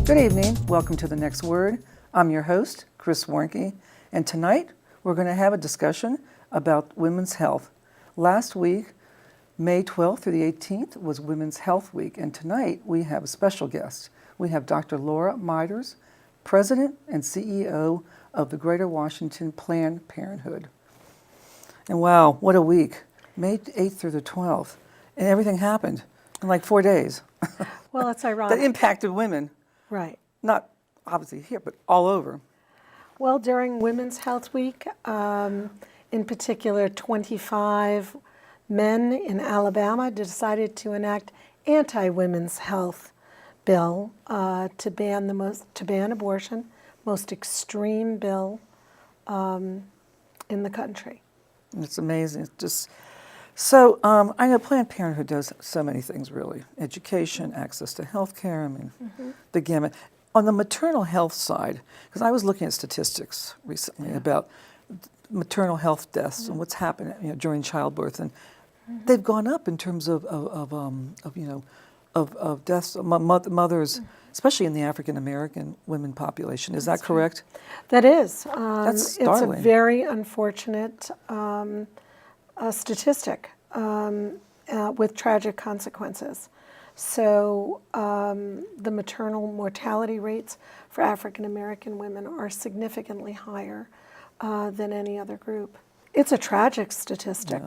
Good evening. Welcome to The Next Word. I'm your host, Chris Warnke, and tonight we're going to have a discussion about women's health. Last week, May 12th through the 18th, was Women's Health Week, and tonight we have a special guest. We have Dr. Laura Meyers, President and CEO of the Greater Washington Planned Parenthood. And wow, what a week. May 8th through the 12th. And everything happened in like 4 days. Well, it's ironic. That impacted women. Right. Not obviously here, but all over. Well, during Women's Health Week, in particular, 25 men in Alabama decided to enact anti-women's health bill to ban abortion, most extreme bill in the country. It's amazing. It's just so. I know Planned Parenthood does so many things, really: education, access to health care. I mean, the gamut. On the maternal health side, because I was looking at statistics recently about maternal health deaths and what's happened, during childbirth, and they've gone up in terms of deaths of mothers, especially in the African American women population. Is that correct? That is. That's startling. It's a very unfortunate statistic with tragic consequences. So the maternal mortality rates for African American women are significantly higher than any other group. It's a tragic statistic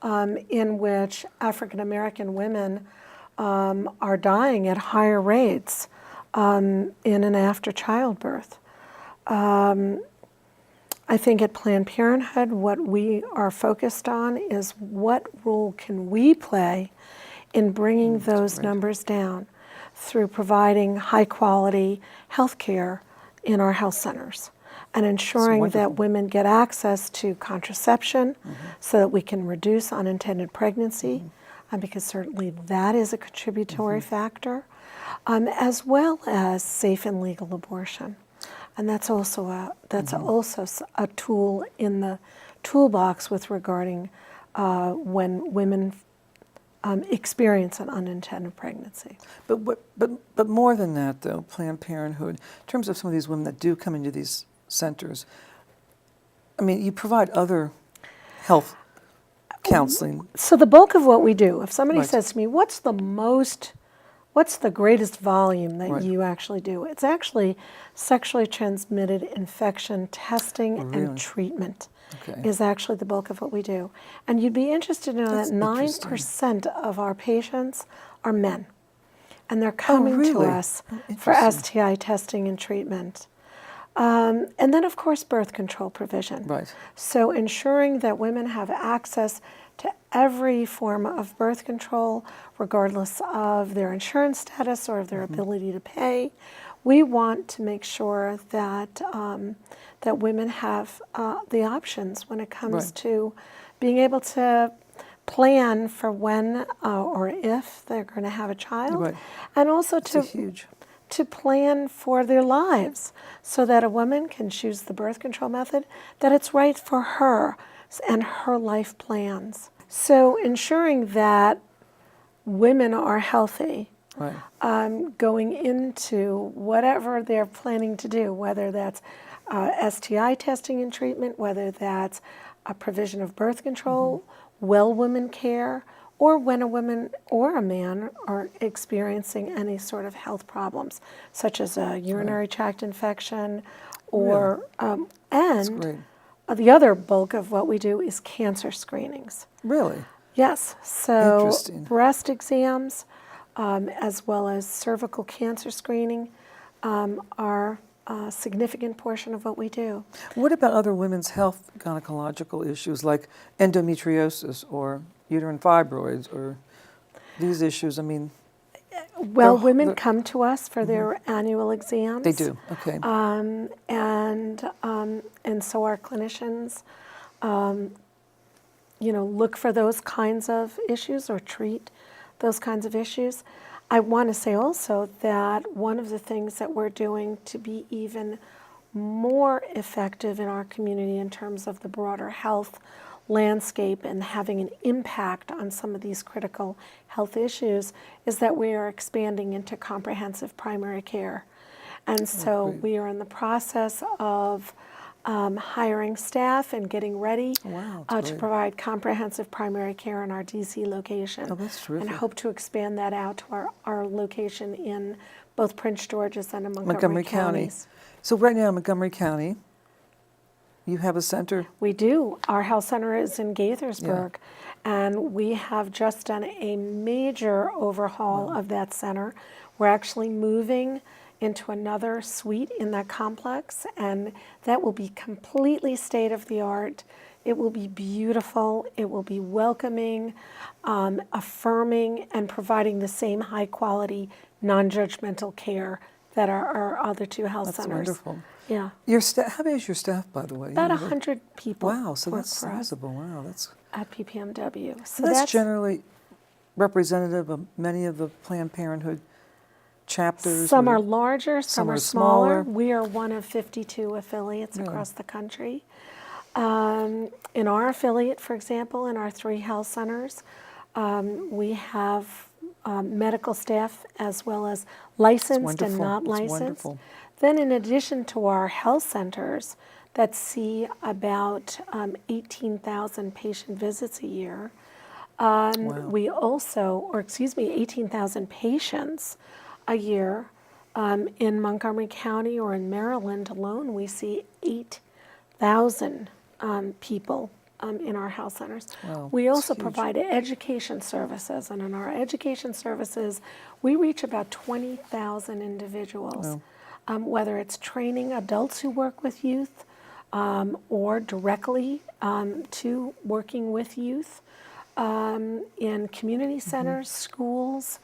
in which African American women are dying at higher rates in and after childbirth. I think at Planned Parenthood, what we are focused on is what role can we play in bringing those numbers down through providing high-quality health care in our health centers and ensuring that women get access to contraception so that we can reduce unintended pregnancy, because certainly that is a contributory factor, as well as safe and legal abortion. And that's also a tool in the toolbox with regarding when women experience an unintended pregnancy. But more than that, though, Planned Parenthood, in terms of some of these women that do come into these centers, I mean, you provide other health counseling. So the bulk of what we do, if somebody says to me, what's the greatest volume that you actually do? It's actually sexually transmitted infection testing and treatment is actually the bulk of what we do. And you'd be interested to know that 9% of our patients are men. And they're coming to us for STI testing and treatment. And then, of course, birth control provision. Right. So ensuring that women have access to every form of birth control, regardless of their insurance status or of their ability to pay. We want to make sure that that women have the options when it comes to being able to plan for when or if they're going to have a child, and also to plan for their lives so that a woman can choose the birth control method that it's right for her and her life plans. So ensuring that women are healthy going into whatever they're planning to do, whether that's STI testing and treatment, whether that's a provision of birth control, well woman care, or when a woman or a man are experiencing any sort of health problems, such as a urinary tract infection, or and the other bulk of what we do is cancer screenings. Really? Yes. So breast exams, as well as cervical cancer screening, are a significant portion of what we do. What about other women's health gynecological issues like endometriosis or uterine fibroids or these issues? I mean, well, women come to us for their annual exams. They do, okay. And so our clinicians, look for those kinds of issues or treat those kinds of issues. I want to say also that one of the things that we're doing to be even more effective in our community in terms of the broader health landscape and having an impact on some of these critical health issues is that we are expanding into comprehensive primary care. And so great. we are in the process of hiring staff and getting ready Wow, that's to great. provide comprehensive primary care in our DC location. Oh, that's and terrific. hope to expand that out to our location in both Prince George's and in Montgomery Montgomery County. counties. So right now in Montgomery County, you have a center. We do. Our health center is in Gaithersburg, and we have just done a major overhaul of that center. We're actually moving into another suite in that complex, and that will be completely state of the art. It will be beautiful. It will be welcoming, affirming, and providing the same high quality, non-judgmental care that our other two health That's centers. wonderful. Yeah. Your staff, how big is your staff, by the way? About You have 100 people Wow, so work that's for us sizable. Wow, that's at PPMW. So that's generally representative of many of the Planned Parenthood chapters. some or- are larger, some are smaller. We are one of 52 affiliates across the country. In our affiliate, for example, in our 3 health centers, we have medical staff as well as licensed and wonderful. not It's licensed. wonderful. Then in addition to our health centers that see about 18,000 patient visits a year, we also, 18,000 patients a year. In Montgomery County or in Maryland alone, we see 8,000 people in our health centers. Wow, We that's also huge. provide education services, and in our education services, we reach about 20,000 individuals, whether it's training adults who work with youth or directly to working with youth in community centers, schools,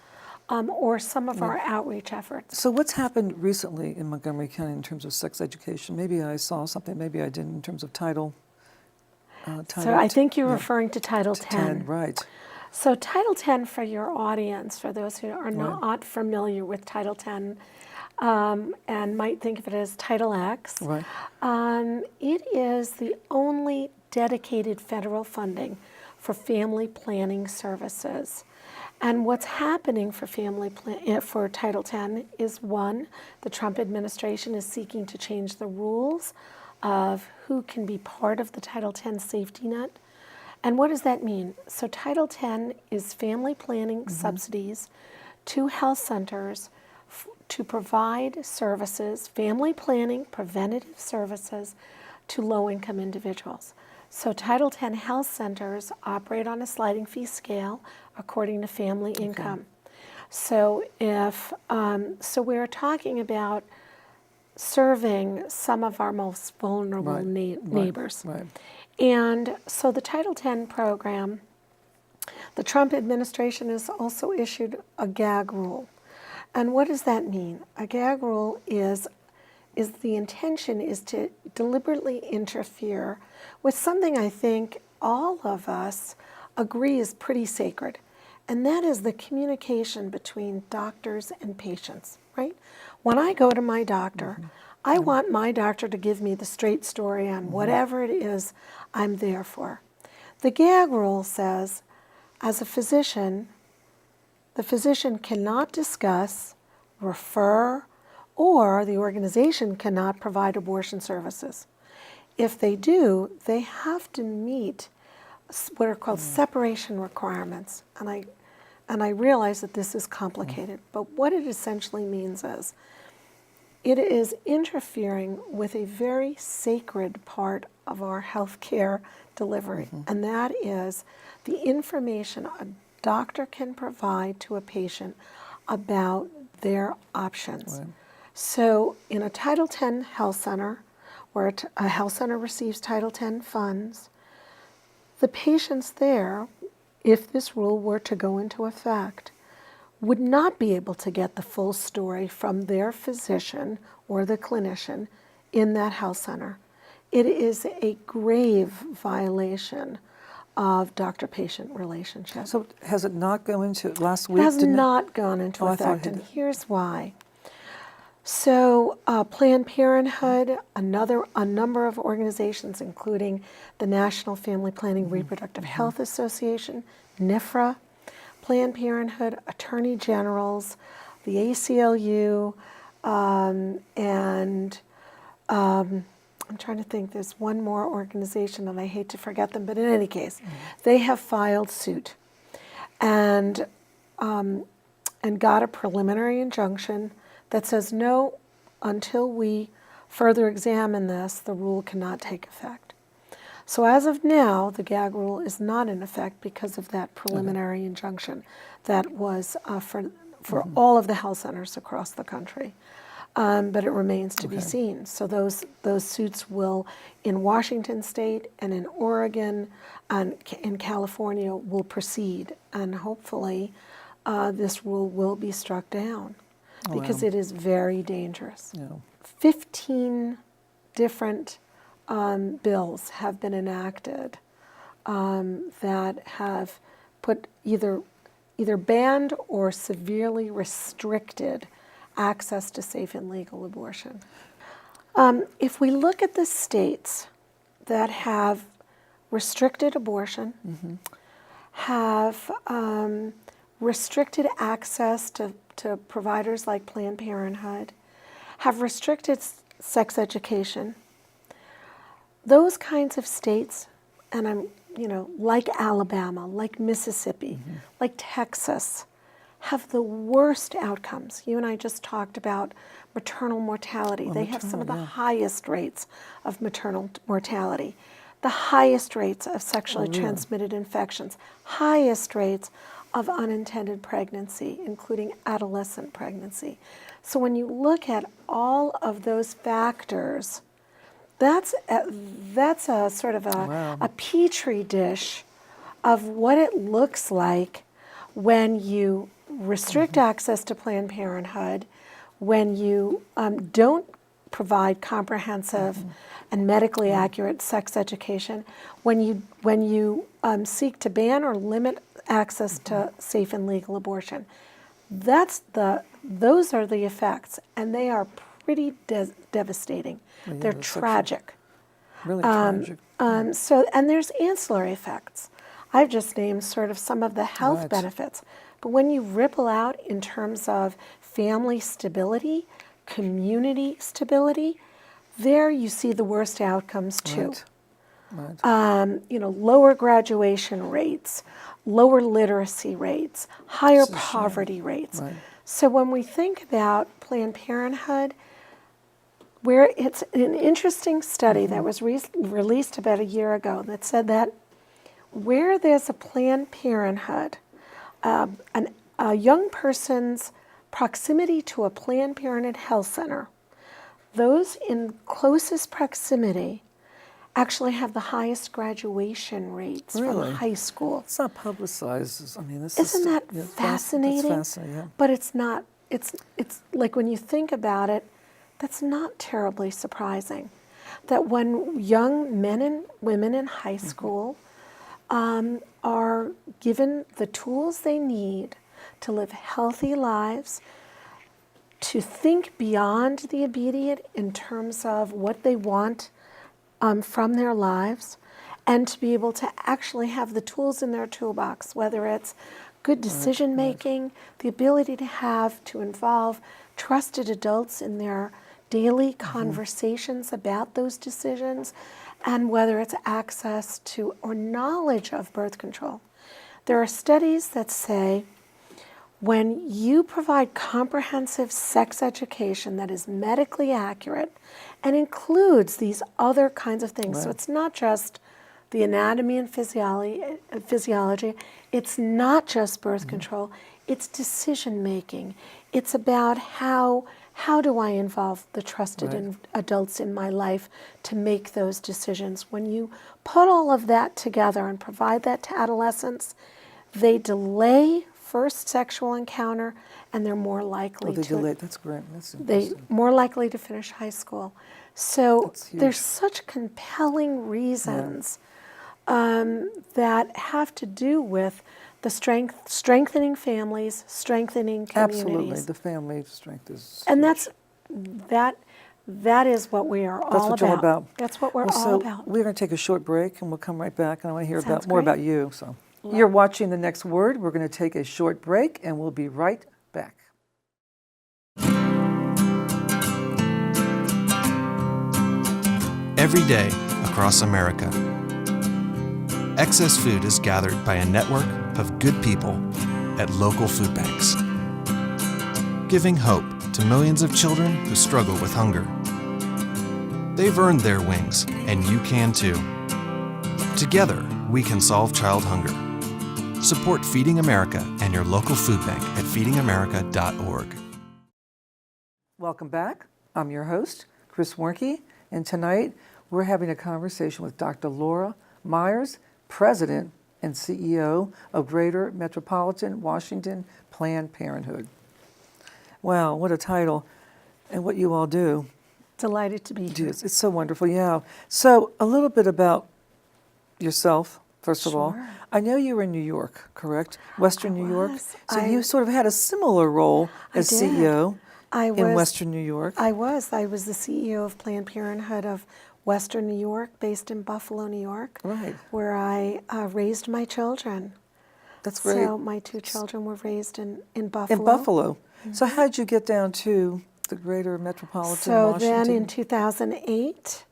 or some of our outreach efforts. So what's happened recently in Montgomery County in terms of sex education? Maybe I saw something, maybe I didn't, in terms of Title. So I think you're referring to Title 10. Right. So Title 10, for your audience, for those who are not familiar with Title 10 and might think of it as Title X, Right. it is the only dedicated federal funding for family planning services. And what's happening for for Title 10 is, one, the Trump administration is seeking to change the rules of who can be part of the Title 10 safety net. And what does that mean? So Title 10 is family planning subsidies to health centers to provide services, family planning, preventative services to low-income individuals. So Title 10 health centers operate on a sliding fee scale according to family income. So if we're talking about serving some of our most vulnerable neighbors. Right. And so the Title 10 program, the Trump administration has also issued a gag rule. And what does that mean? A gag rule is the intention is to deliberately interfere with something I think all of us agree is pretty sacred, and that is the communication between doctors and patients, right? When I go to my doctor, I want my doctor to give me the straight story on whatever it is I'm there for. The gag rule says, as a physician, the physician cannot discuss, refer, or the organization cannot provide abortion services. If they do, they have to meet what are called separation requirements. And I realize that this is complicated, but what it essentially means is it is interfering with a very sacred part of our healthcare delivery, and that is the information a doctor can provide to a patient about their options. Right. So in a Title X health center, where a health center receives Title X funds, the patients there, if this rule were to go into effect, would not be able to get the full story from their physician or the clinician in that health center. It is a grave violation of doctor-patient relationship. So has it not gone into last It week? has didn't it? not gone into Oh, I thought effect, it and had. here's why. So Planned Parenthood, a number of organizations, including the National Family Planning Reproductive Health Association, NIFRA, Planned Parenthood, attorney generals, the ACLU, and I'm trying to think, there's one more organization, and I hate to forget them, but in any case, they have filed suit and got a preliminary injunction that says no, until we further examine this, the rule cannot take effect. So as of now, the gag rule is not in effect because of that preliminary injunction that was for all of the health centers across the country. But it remains to be seen. So those suits will, in Washington State and in Oregon and in California, will proceed, and hopefully this rule will be struck down because it is very dangerous. 15 different bills have been enacted that have put either banned or severely restricted access to safe and legal abortion. If we look at the states that have restricted abortion, have restricted access to providers like Planned Parenthood, have restricted sex education, those kinds of states, and like Alabama, like Mississippi, like Texas, have the worst outcomes. You and I just talked about maternal mortality. They have some of the highest rates of maternal mortality, the highest rates of sexually transmitted infections, highest rates of unintended pregnancy, including adolescent pregnancy. So when you look at all of those factors, that's a sort of a petri dish of what it looks like when you restrict access to Planned Parenthood, when you don't provide comprehensive and medically accurate sex education, when you seek to ban or limit access to safe and legal abortion. Those are the effects, and they are pretty devastating. They're tragic. Really tragic. And there's ancillary effects. I've just named sort of some of the health benefits. But when you ripple out in terms of family stability, community stability, there you see the worst outcomes too. Lower graduation rates, lower literacy rates, higher poverty rates. So when we think about Planned Parenthood, where it's an interesting study that was released about a year ago that said that where there's a Planned Parenthood, a young person's proximity to a Planned Parenthood health center, those in closest proximity actually have the highest graduation rates from high school. It's not publicized. I mean, Isn't that fascinating? It's fascinating, But it's not. It's like when you think about it, that's not terribly surprising. That when young men and women in high school are given the tools they need to live healthy lives, to think beyond the immediate in terms of what they want from their lives, and to be able to actually have the tools in their toolbox, whether it's good decision making, the ability to involve trusted adults in their daily conversations about those decisions, and whether it's access to or knowledge of birth control. There are studies that say when you provide comprehensive sex education that is medically accurate and includes these other kinds of things, so it's not just the anatomy and physiology, it's not just birth control, it's decision making. It's about how do I involve the trusted adults in my life to make those decisions. When you put all of that together and provide that to adolescents, they delay first sexual encounter, and they're more likely That's great. more likely to finish high school. So there's such compelling reasons that have to do with the strengthening families, strengthening communities. Absolutely, the family strength is. And that is what we are all about. That's what you're all about. That's what we're all about. We're going to take a short break, and we'll come right back, and I want to hear Sounds more great. about you. So you're watching The Next Word. We're going to take a short break, and we'll be right back. every day across America. Excess food is gathered by a network of good people at local food banks, giving hope to millions of children who struggle with hunger. They've earned their wings, and you can too. Together, we can solve child hunger. Support Feeding America and your local food bank at feedingamerica.org. Welcome back. I'm your host, Chris Warnke, and tonight we're having a conversation with Dr. Laura Meyers, President and CEO of Greater Metropolitan Washington Planned Parenthood. Wow, what a title, and what you all do. Delighted to be here. It's so wonderful, yeah. So a little bit about yourself, first of all. Sure. I know you were in New York, correct? Western New York. was. So you sort of had a similar role as did. CEO in was- Western New York. I was the CEO of Planned Parenthood of Western New York, based in Buffalo, New York, Right. where I raised my children. That's great. So my two children were raised in Buffalo. In Buffalo. So how did you get down to the Greater Metropolitan So Washington? then in 2008,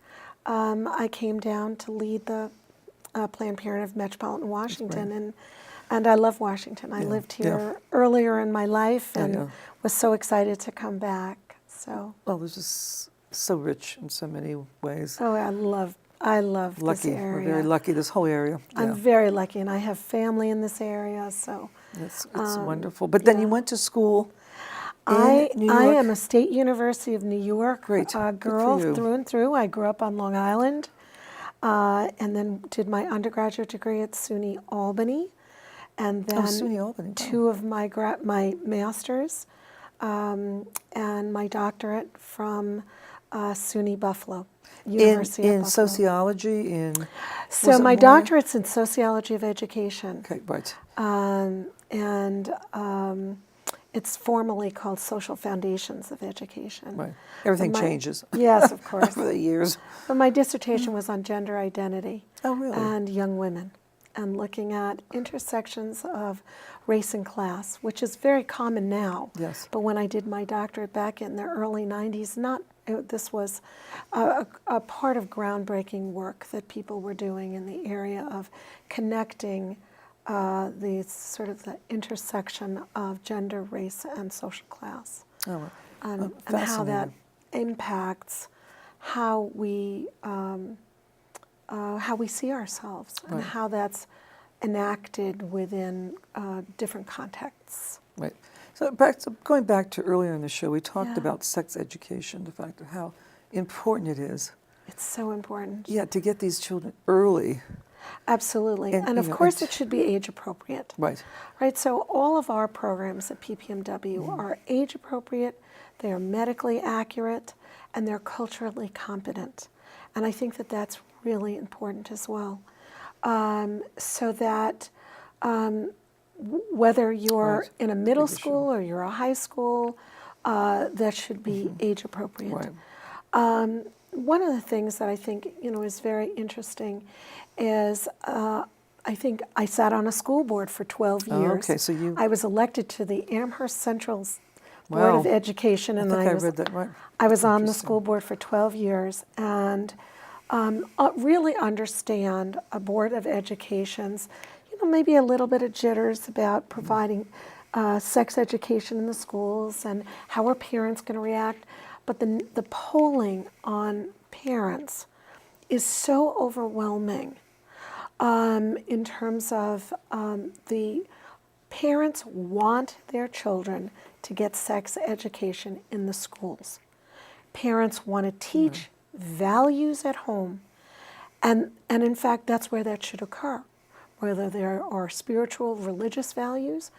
I came down to lead the Planned Parenthood of Metropolitan Washington, and I love Washington. I lived here earlier in my life and was so excited to come back. So Well, it's just so rich in so many ways. I love this Lucky. area. We're very lucky, this whole area. I'm very lucky, and I have family in this area. So It's wonderful. But then you went to school in New York. I am a State University of New York Great. Good girl for you. through and through. I grew up on Long Island, and then did my undergraduate degree at SUNY Albany, and then SUNY Albany, wow. two of my masters, and my doctorate from SUNY Buffalo, University of in Buffalo. sociology, So was it my more- doctorate's in sociology of education. Okay, right. And it's formally called Social Foundations of Education. Right. Everything my- changes Yes, of course. over the years. But my dissertation was on gender identity Oh, really? and young women, and looking at intersections of race and class, which is very common now. Yes. But when I did my doctorate back in the early 90s, this was a part of groundbreaking work that people were doing in the area of connecting the intersection of gender, race, and social class, Oh, and how fascinating. that impacts how we see ourselves, and Right. how that's enacted within different contexts. Right. So going back to earlier in the show, we talked about sex education, the fact of how important it is. It's so important. Yeah, to get these children early. Absolutely. And, And you of know, course, it's- it should be age appropriate. Right. Right, so all of our programs at PPMW Mm-hmm. are age appropriate, they are medically accurate, and they're culturally competent. And I think that that's really important as well. So that whether you're Right. in a middle Big issue. school or you're a high school, that should be age appropriate. Right. One of the things that I think is very interesting is I think I sat on a school board for 12 Oh, years. okay, so you- I was elected to the Amherst Central Board Wow. of Education, and I was read that right. I was on the Interesting. school board for 12 years, and really understand a board of education's maybe a little bit of jitters about providing sex education in the schools and how are parents going to react. But the polling on parents is so overwhelming in terms of the parents want their children to get sex education in the schools. Parents want to teach values at home, and in fact, that's where that should occur. Whether there are spiritual, religious values,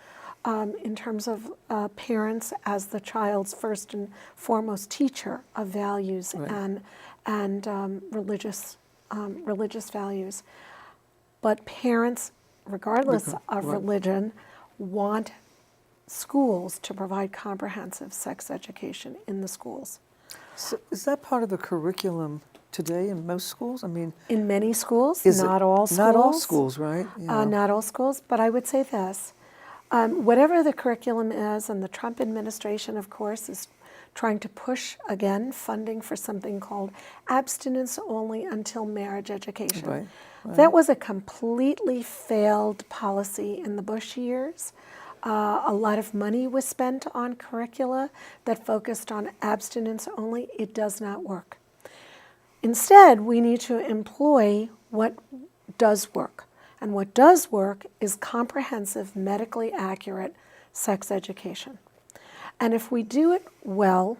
in terms of parents as the child's first and foremost teacher of values and religious values. But parents, regardless of religion, want schools to provide comprehensive sex education in the schools. So is that part of the curriculum today in most schools? I mean, In many schools, is it- not all schools. Not all schools, right? Yeah. Not all schools, but I would say this. Whatever the curriculum is, and the Trump administration, of course, is trying to push, again, funding for something called abstinence only until marriage education. Right. That was a completely failed policy in the Bush years. A lot of money was spent on curricula that focused on abstinence only. It does not work. Instead, we need to employ what does work. And what does work is comprehensive, medically accurate sex education. And if we do it well,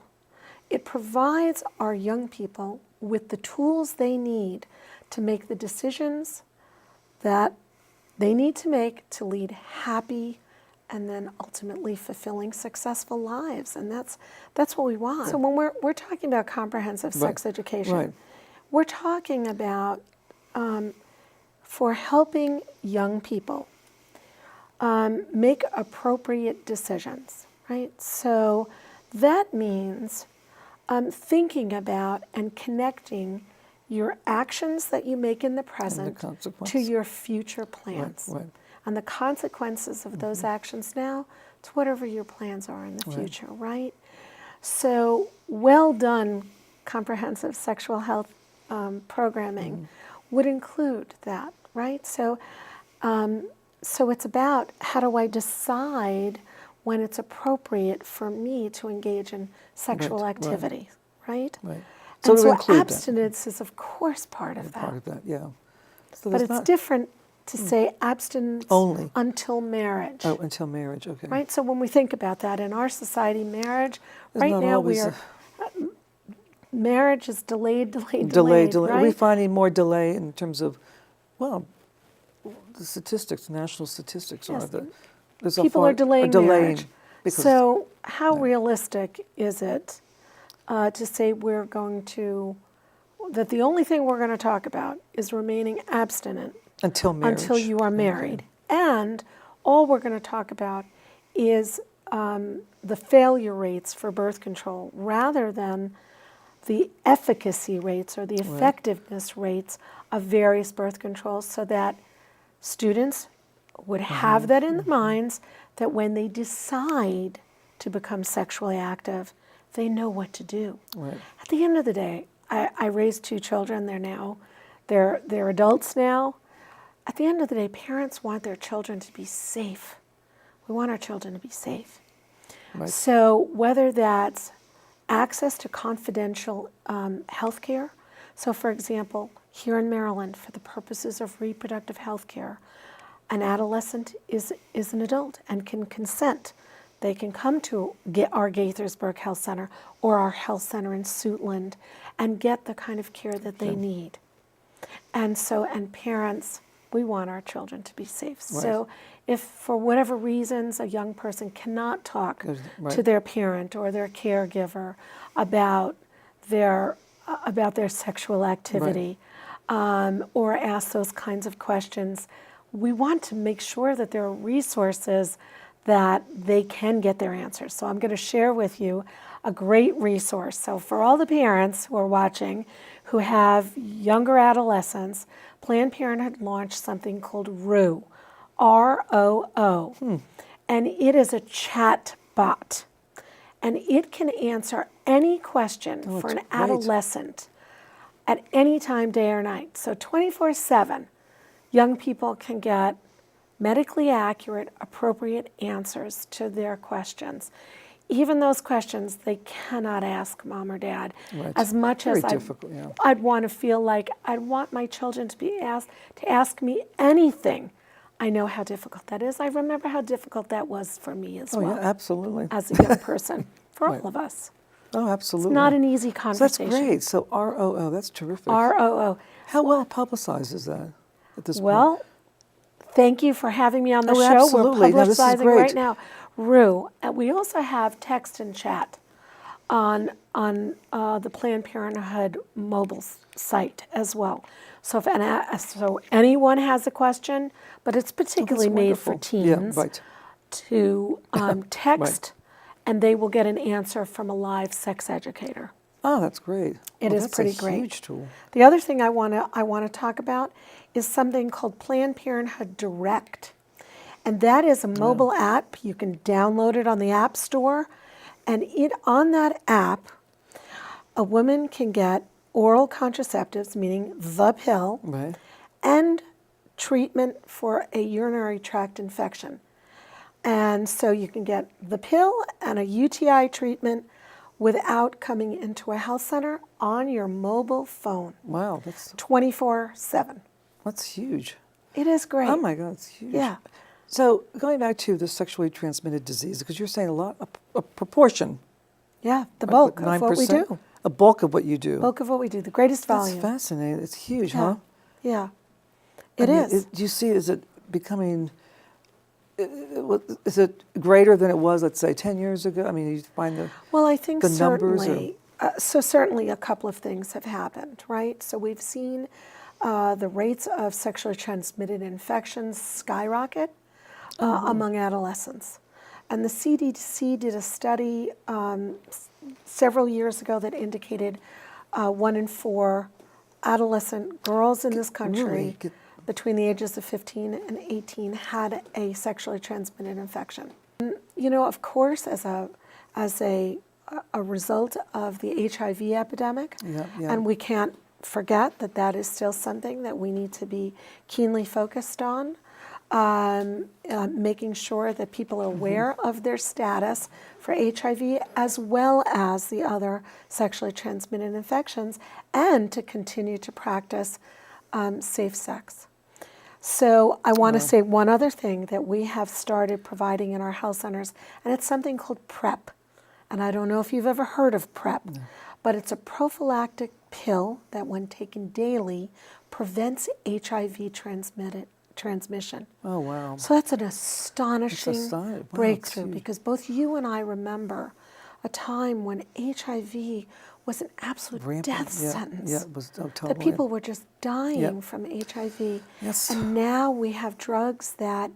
it provides our young people with the tools they need to make the decisions that they need to make to lead happy and then ultimately fulfilling, successful lives. And that's what we want. So when we're talking about comprehensive sex education, we're talking about for helping young people make appropriate decisions, right? So that means thinking about and connecting your actions that you make in the present to your future plans. And the consequences of those actions now to whatever your plans are in the future, right? So well done comprehensive sexual health programming would include that, right? So it's about how do I decide when it's appropriate for me to engage in sexual activity, right? So, and so include abstinence is, of course, part of that. Part of that, yeah. So but it's different to say abstinence only until marriage. Oh, until marriage, okay. Right? So when we think about that, in our society, marriage, There's right now we are, marriage is delayed, delayed. right? We're finding more delay in terms of, well, the statistics, national statistics are that there's people are delaying marriage. Because, so how realistic is it to say we're going to, that the only thing we're going to talk about is remaining abstinent until marriage. Until you are married. And all we're going to talk about is the failure rates for birth control rather than the efficacy rates or the effectiveness rates of various birth controls, so that students would have that in their minds, that when they decide to become sexually active, they know what to do. At the end of the day, I raised 2 children. They're adults now. At the end of the day, parents want their children to be safe. We want our children to be safe. So whether that's access to confidential health care. So for example, here in Maryland, for the purposes of reproductive health care, an adolescent is an adult and can consent. They can come to our Gaithersburg Health Center or our health center in Suitland and get the kind of care that they need. And parents, we want our children to be safe. So if for whatever reasons a young person cannot talk to their parent or their caregiver about their sexual activity or ask those kinds of questions, we want to make sure that there are resources that they can get their answers. So I'm going to share with you a great resource. So for all the parents who are watching who have younger adolescents, Planned Parenthood launched something called ROO, R-O-O. And it is a chat bot. And it can answer any question for an adolescent at any time, day or night. So 24/7, young people can get medically accurate, appropriate answers to their questions. Even those questions they cannot ask mom or dad. As much as I'd want to feel like I'd want my children to be asked to ask me anything. I know how difficult that is. I remember how difficult that was for me as well. Oh, yeah, absolutely. As a young person, for all of us. Oh, absolutely. It's not an easy conversation. So that's great. So ROO, that's terrific. ROO. How well publicized is that at this point? Well, thank you for having me on the show. Absolutely. We're publicizing right now. ROO. We also have text and chat on the Planned Parenthood mobile site as well. So so anyone has a question, but it's particularly made for teens, to text, and they will get an answer from a live sex educator. Oh, that's great. It is pretty great. Huge tool. The other thing I want to talk about is something called Planned Parenthood Direct. And that is a mobile app. You can download it on the App Store, And on that app, a woman can get oral contraceptives, meaning the pill, Right. and treatment for a urinary tract infection. And so you can get the pill and a UTI treatment without coming into a health center on your mobile phone, Wow, 24/7. that's huge. It is great. Oh my God, it's huge. Yeah. So going back to the sexually transmitted disease, because you're saying a proportion. Yeah, the like, bulk of what we 9%? do. A bulk of what you do. Bulk of what we do, the greatest That's volume. fascinating. It's huge, Yeah. huh? Yeah, I it mean, is. Do you see, is it becoming, is it greater than it was, let's say, 10 years ago? I mean, you find Well, I think the numbers certainly, so certainly a couple of things have happened, right? So we've seen the rates of sexually transmitted infections skyrocket among adolescents. And the CDC did a study several years ago that indicated 1 in 4 adolescent girls in this country between the ages of 15 and 18 had a sexually transmitted infection. You know, of course, as a result of the HIV epidemic, Yeah, yeah. and we can't forget that that is still something that we need to be keenly focused on, making sure that people are aware of their status for HIV as well as the other sexually transmitted infections, and to continue to practice safe sex. So I want to say one other thing that we have started providing in our health centers, and it's something called PrEP. And I don't know if you've ever heard of PrEP, but it's a prophylactic pill that, when taken daily, prevents HIV transmission. Oh, wow. So that's an astonishing Wow, it's breakthrough, huge. because both you and I remember a time when HIV was an absolute Rampant, death yeah, sentence. yeah, it was That totally. people were just dying Yep. from HIV. Yes. And now we have drugs that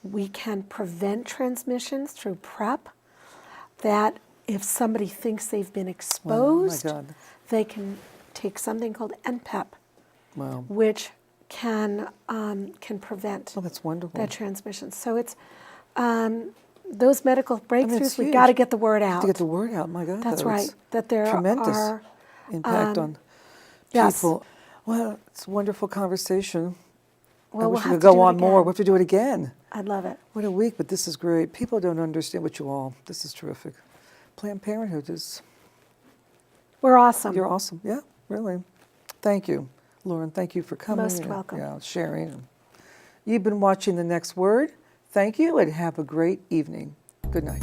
we can prevent transmissions through PrEP, that if somebody thinks they've been exposed, God. they can take something called NPEP, Wow. which can prevent Oh, that's wonderful. that transmission. So it's those medical breakthroughs. it's We've huge. got to get the word out. To get the word out, my God. That's though, right. it's That there tremendous are impact on yes. people. Well, it's a wonderful conversation. Well, I we'll wish we have could to do go it on more. again. We have to do it again. I'd love it. What a week, but this is great. People don't understand what you all. This is terrific. Planned Parenthood is. We're awesome. You're awesome. Yeah, really. Thank you, Lauren. Thank you for coming. Most and, welcome. Yeah, sharing. You've been watching The Next Word. Thank you, and have a great evening. Good night.